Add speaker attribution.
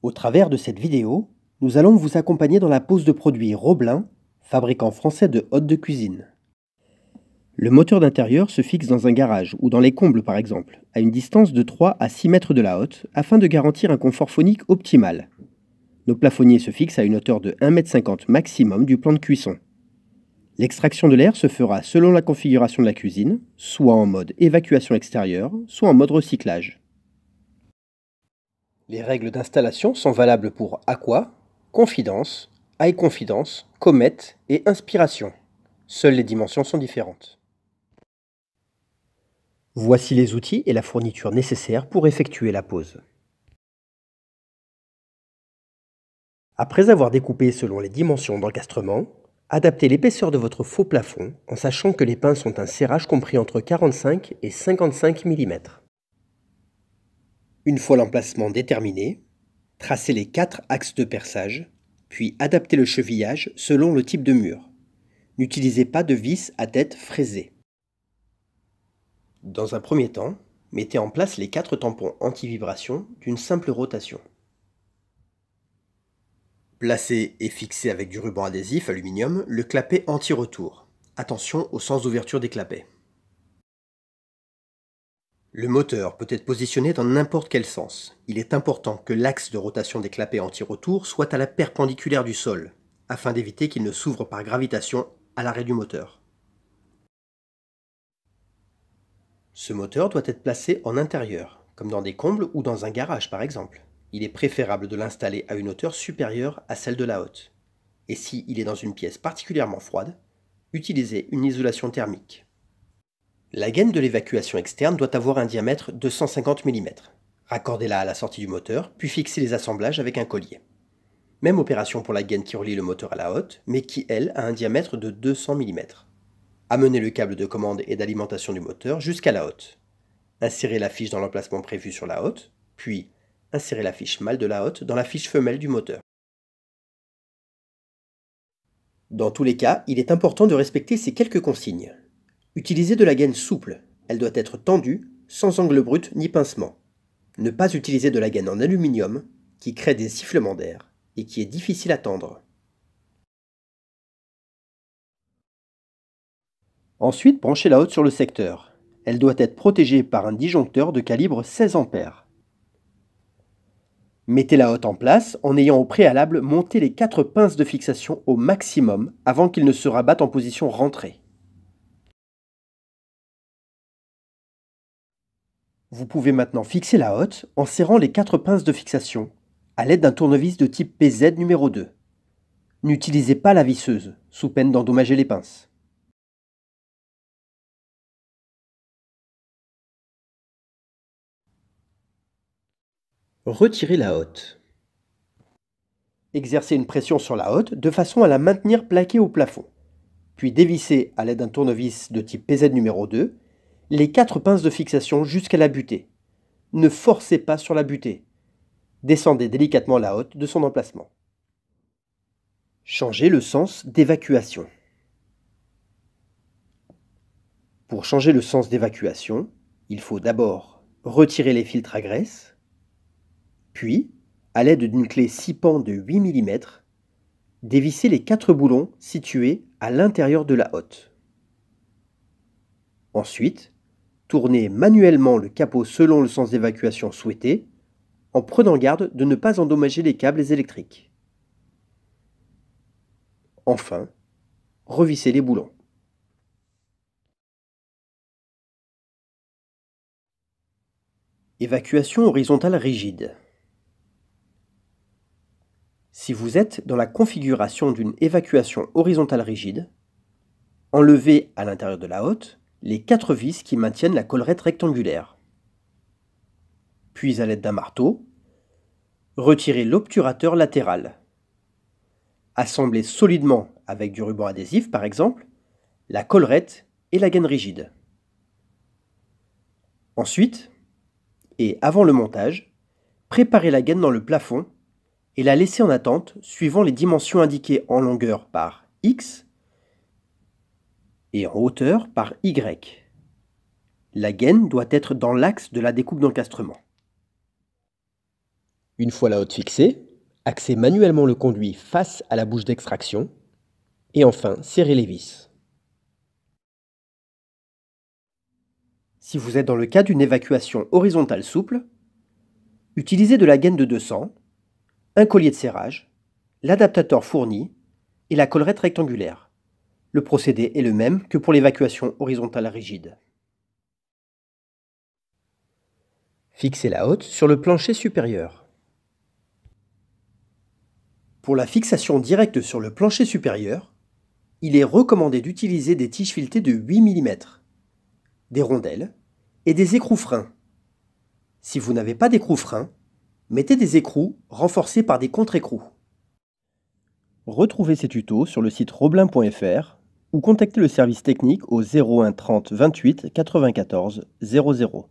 Speaker 1: Au travers de cette vidéo, nous allons vous accompagner dans la pose de produits Roblin, fabricant français de hottes de cuisine. Le moteur d'intérieur se fixe dans un garage ou dans les combles par exemple, à une distance de 3 à 6 mètres de la hotte, afin de garantir un confort phonique optimal. Nos plafonniers se fixent à une hauteur de 1,50 m maximum du plan de cuisson. L'extraction de l'air se fera selon la configuration de la cuisine, soit en mode évacuation extérieure, soit en mode recyclage. Les règles d'installation sont valables pour Aqua, Confidence, High Confidence, Comet et Inspiration. Seules les dimensions sont différentes. Voici les outils et la fourniture nécessaires pour effectuer la pose. Après avoir découpé selon les dimensions d'encastrement, adaptez l'épaisseur de votre faux plafond en sachant que les pinces ont un serrage compris entre 45 et 55 mm. Une fois l'emplacement déterminé, tracez les 4 axes de perçage, puis adaptez le chevillage selon le type de mur. N'utilisez pas de vis à tête fraisée. Dans un premier temps, mettez en place les 4 tampons anti-vibration d'une simple rotation. Placez et fixez avec du ruban adhésif aluminium le clapet anti-retour. Attention au sens d'ouverture des clapets. Le moteur peut être positionné dans n'importe quel sens. Il est important que l'axe de rotation des clapets anti-retour soit à la perpendiculaire du sol, afin d'éviter qu'il ne s'ouvre par gravitation à l'arrêt du moteur. Ce moteur doit être placé en intérieur, comme dans des combles ou dans un garage par exemple. Il est préférable de l'installer à une hauteur supérieure à celle de la hotte. Et s'il est dans une pièce particulièrement froide, utilisez une isolation thermique. La gaine de l'évacuation externe doit avoir un diamètre de 150 mm. Raccordez-la à la sortie du moteur, puis fixez les assemblages avec un collier. Même opération pour la gaine qui relie le moteur à la hotte, mais qui, elle, a un diamètre de 200 mm. Amenez le câble de commande et d'alimentation du moteur jusqu'à la hotte. Insérez la fiche dans l'emplacement prévu sur la hotte, puis insérez la fiche mâle de la hotte dans la fiche femelle du moteur. Dans tous les cas, il est important de respecter ces quelques consignes. Utilisez de la gaine souple, elle doit être tendue, sans angle brut ni pincement. Ne pas utiliser de la gaine en aluminium, qui crée des sifflements d'air et qui est difficile à tendre. Ensuite, branchez la hotte sur le secteur. Elle doit être protégée par un disjoncteur de calibre 16 A. Mettez la hotte en place en ayant au préalable monté les 4 pinces de fixation au maximum avant qu'ils ne se rabattent en position rentrée. Vous pouvez maintenant fixer la hotte en serrant les 4 pinces de fixation à l'aide d'un tournevis de type PZ numéro 2. N'utilisez pas la visseuse, sous peine d'endommager les pinces. Retirez la hotte. Exercez une pression sur la hotte de façon à la maintenir plaquée au plafond. Puis dévissez à l'aide d'un tournevis de type PZ numéro 2 les 4 pinces de fixation jusqu'à la butée. Ne forcez pas sur la butée. Descendez délicatement la hotte de son emplacement. Changez le sens d'évacuation. Pour changer le sens d'évacuation, il faut d'abord retirer les filtres à graisse, puis, à l'aide d'une clé 6 pans de 8 mm, dévisser les 4 boulons situés à l'intérieur de la hotte. Ensuite, tournez manuellement le capot selon le sens d'évacuation souhaité, en prenant garde de ne pas endommager les câbles électriques. Enfin, revissez les boulons. Évacuation horizontale rigide. Si vous êtes dans la configuration d'une évacuation horizontale rigide, enlevez à l'intérieur de la hotte les 4 vis qui maintiennent la collerette rectangulaire. Puis à l'aide d'un marteau, retirez l'obturateur latéral. Assemblez solidement avec du ruban adhésif par exemple, la collerette et la gaine rigide. Ensuite, et avant le montage, préparez la gaine dans le plafond et la laissez en attente suivant les dimensions indiquées en longueur par X et en hauteur par Y. La gaine doit être dans l'axe de la découpe d'encastrement. Une fois la hotte fixée, axez manuellement le conduit face à la bouche d'extraction et enfin serrez les vis. Si vous êtes dans le cas d'une évacuation horizontale souple, utilisez de la gaine de 200, un collier de serrage, l'adaptateur fourni et la collerette rectangulaire. Le procédé est le même que pour l'évacuation horizontale rigide. Fixez la hotte sur le plancher supérieur. Pour la fixation directe sur le plancher supérieur, il est recommandé d'utiliser des tiges filetées de 8 mm, des rondelles et des écrous freins. Si vous n'avez pas d'écrous freins, mettez des écrous renforcés par des contre-écrous. Retrouvez ces tutos sur le site roblin.fr ou contactez le service technique au 01 30 28 94 00.